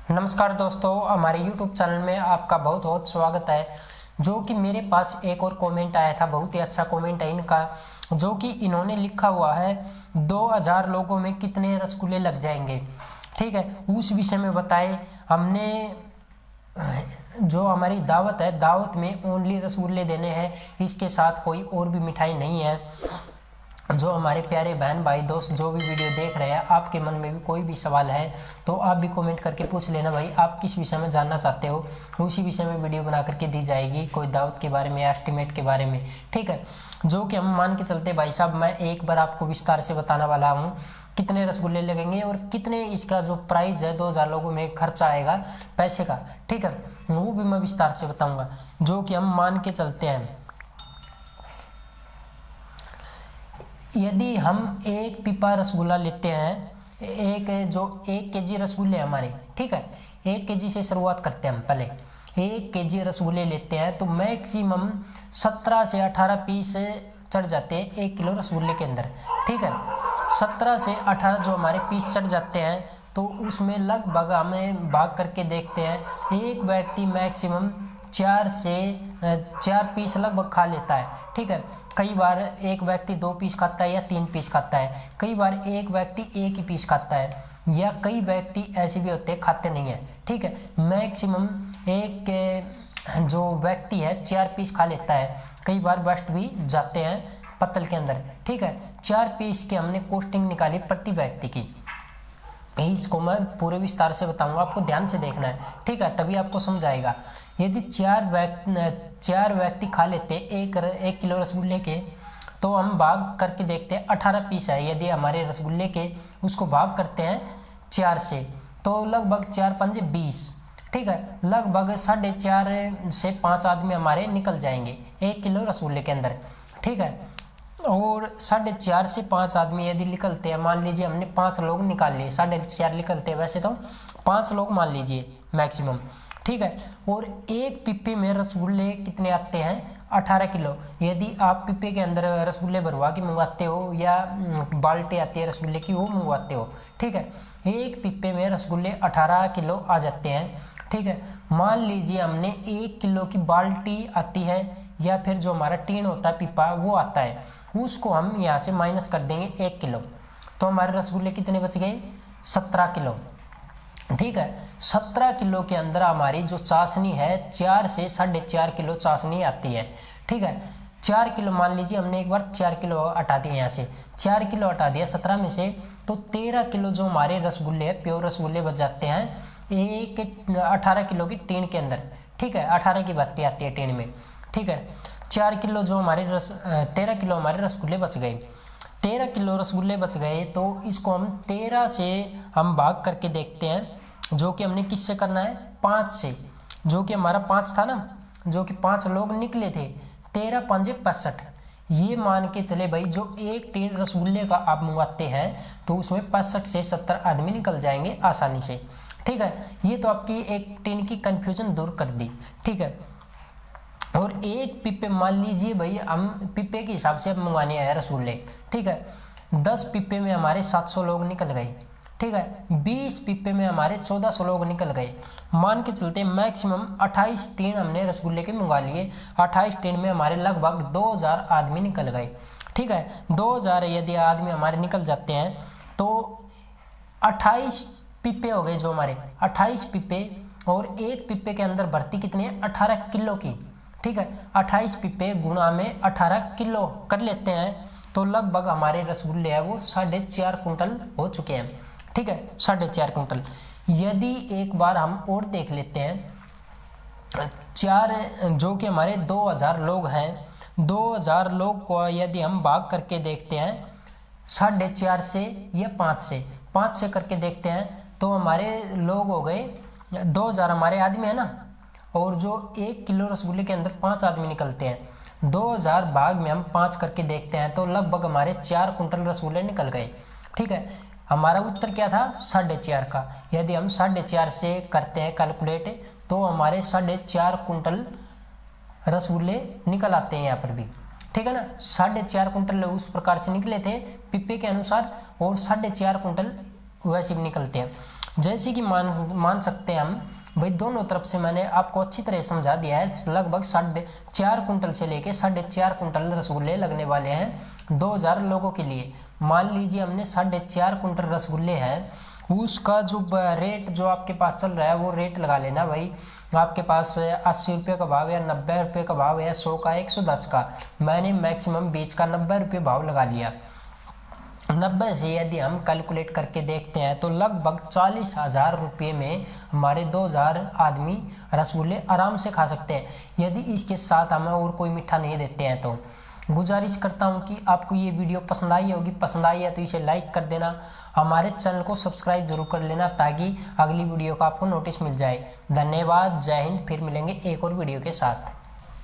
नमस्कार दोस्तों, हमारे YouTube चैनल में आपका बहुत बहुत स्वागत है। जो कि मेरे पास एक और कमेंट आया था, बहुत ही अच्छा कमेंट है इनका, जो कि इन्होंने लिखा हुआ है 2000 लोगों में कितने रसगुल्ले लग जाएंगे। ठीक है, उस विषय में बताएं। हमने जो हमारी दावत है, दावत में ओनली रसगुल्ले देने हैं, इसके साथ कोई और भी मिठाई नहीं है। जो हमारे प्यारे बहन भाई दोस्त जो भी वीडियो देख रहे हैं, आपके मन में भी कोई भी सवाल है तो आप भी कमेंट करके पूछ लेना भाई, आप किस विषय में जानना चाहते हो, उसी विषय में वीडियो बना करके दी जाएगी। कोई दावत के बारे में या एस्टिमेट के बारे में, ठीक है। जो कि हम मान के चलते भाई साहब, मैं एक बार आपको विस्तार से बताने वाला हूँ कितने रसगुल्ले लगेंगे और कितने इसका जो प्राइस है 2000 लोगों में खर्चा आएगा पैसे का, ठीक है, वो भी मैं विस्तार से बताऊंगा। जो कि हम मान के चलते हैं, यदि हम एक पीपा रसगुल्ला लेते हैं, एक केजी रसगुल्ले हमारे, ठीक है, 1 केजी से शुरुआत करते हैं हम। पहले 1 केजी रसगुल्ले लेते हैं तो मैक्सिमम 17 से 18 पीस चढ़ जाते हैं 1 किलो रसगुल्ले के अंदर, ठीक है। 17 से 18 जो हमारे पीस चढ़ जाते हैं तो उसमें लगभग हमें भाग करके देखते हैं, एक व्यक्ति मैक्सिमम 4 पीस लगभग खा लेता है, ठीक है। कई बार एक व्यक्ति 2 पीस खाता है या 3 पीस खाता है, कई बार एक व्यक्ति 1 ही पीस खाता है, या कई व्यक्ति ऐसे भी होते हैं खाते नहीं है, ठीक है। मैक्सिमम एक जो व्यक्ति है 4 पीस खा लेता है, कई बार वेस्ट भी जाते हैं पत्तल के अंदर, ठीक है। 4 पीस की हमने कॉस्टिंग निकाली प्रति व्यक्ति की, इसको मैं पूरे विस्तार से बताऊंगा, आपको ध्यान से देखना है, ठीक है, तभी आपको समझ आएगा। यदि 4 व्यक्ति खा लेते एक किलो रसगुल्ले के, तो हम भाग करके देखते हैं 18 पीस है, यदि हमारे रसगुल्ले के उसको भाग करते हैं 4 से तो लगभग 4 पंजे 20, ठीक है। लगभग 4.5 से 5 आदमी हमारे निकल जाएंगे 1 किलो रसगुल्ले के अंदर, ठीक है। और 4.5 से 5 आदमी यदि निकलते हैं, मान लीजिए हमने 5 लोग निकाल लिए, 4.5 निकलते हैं, वैसे तो 5 लोग मान लीजिए मैक्सिमम, ठीक है। और एक पिप्पे में रसगुल्ले कितने आते हैं? 18 किलो। यदि आप पिप्पे के अंदर रसगुल्ले भरवा के मंगवाते हो या बाल्टी आती है रसगुल्ले की वो मंगवाते हो, ठीक है, एक पिप्पे में रसगुल्ले 18 किलो आ जाते हैं, ठीक है। मान लीजिए हमने 1 किलो की बाल्टी आती है या फिर जो हमारा टीन होता है पिप्पा वो आता है, उसको हम यहाँ से माइनस कर देंगे 1 किलो, तो हमारे रसगुल्ले कितने बच गए? 17 किलो, ठीक है। 17 किलो के अंदर हमारी जो चाशनी है 4 से 4.5 किलो चाशनी आती है, ठीक है। 4 किलो मान लीजिए हमने एक बार 4 किलो हटा दिया, यहाँ से 4 किलो हटा दिया 17 में से, तो 13 किलो जो हमारे रसगुल्ले है प्योर रसगुल्ले बच जाते हैं एक 18 किलो की टीन के अंदर, ठीक है। 18 की बाती आती है टीन में, ठीक है। 4 किलो जो हमारे 13 किलो हमारे रसगुल्ले बच गए, 13 किलो रसगुल्ले बच गए, तो इसको हम 13 से हम भाग करके देखते हैं, जो कि हमने किससे करना है? 5 से, जो कि हमारा 5 था ना, जो कि 5 लोग निकले थे, 13 पंजे 65, ये मान के चले भाई, जो एक टीन रसगुल्ले का आप मंगवाते हैं तो उसमें 65 से 70 आदमी निकल जाएंगे आसानी से, ठीक है। ये तो आपकी एक टीन की कंफ्यूजन दूर कर दी, ठीक है। और एक पिप्पे मान लीजिए भाई, हम पिप्पे के हिसाब से अब मंगवाने आए रसगुल्ले, ठीक है। 10 पिप्पे में हमारे 700 लोग निकल गए, ठीक है। 20 पिप्पे में हमारे 1400 लोग निकल गए। मान के चलते मैक्सिमम 28 टीन हमने रसगुल्ले के मंगा लिए, 28 टीन में हमारे लगभग 2000 आदमी निकल गए, ठीक है। 2000 यदि आदमी हमारे निकल जाते हैं तो 28 पिप्पे हो गए, जो हमारे 28 पिप्पे, और एक पिप्पे के अंदर भर्ती कितनी है? 18 किलो की, ठीक है। 28 पिप्पे गुणा में 18 किलो कर लेते हैं तो लगभग हमारे रसगुल्ले है वो 4.5 कुंटल हो चुके हैं, ठीक है, 4.5 कुंटल। यदि एक बार हम और देख लेते हैं, 4 जो कि हमारे 2000 लोग हैं, 2000 लोग को यदि हम भाग करके देखते हैं 4.5 से या 5 से करके देखते हैं तो हमारे लोग हो गए 2000, हमारे आदमी है ना, और जो 1 किलो रसगुल्ले के अंदर 5 आदमी निकलते हैं, 2000 भाग में हम 5 करके देखते हैं तो लगभग हमारे 4 कुंटल रसगुल्ले निकल गए, ठीक है। हमारा उत्तर क्या था? 4.5 का। यदि हम 4.5 से करते हैं कैलकुलेट तो हमारे 4.5 कुंटल रसगुल्ले निकल आते हैं यहाँ पर भी, ठीक है ना। 4.5 कुंटल उस प्रकार से निकले थे पिप्पे के अनुसार, और 4.5 कुंटल वैसे भी निकलते हैं। जैसे कि मान सकते हैं हम भाई, दोनों तरफ से मैंने आपको अच्छी तरह समझा दिया है। लगभग 4.5 कुंटल से लेके 4.5 कुंटल रसगुल्ले लगने वाले हैं 2000 लोगों के लिए। मान लीजिए हमने 4.5 कुंटल रसगुल्ले हैं, उसका जो रेट जो आपके पास चल रहा है वो रेट लगा लेना भाई। आपके पास 80 रुपये का भाव या 90 रुपये का भाव या 100 का 110 का, मैंने मैक्सिमम बीच का 90 रुपये भाव लगा लिया। 90 से यदि हम कैलकुलेट करके देखते हैं तो लगभग 40,000 रुपये में हमारे 2000 आदमी रसगुल्ले आराम से खा सकते हैं, यदि इसके साथ हमें और कोई मीठा नहीं देते हैं। तो गुजारिश करता हूं कि आपको ये वीडियो पसंद आई होगी, पसंद आई है तो इसे लाइक कर देना, हमारे चैनल को सब्सक्राइब जरूर कर लेना ताकि अगली वीडियो का आपको नोटिस मिल जाए। धन्यवाद, जय हिंद। फिर मिलेंगे एक और वीडियो के साथ।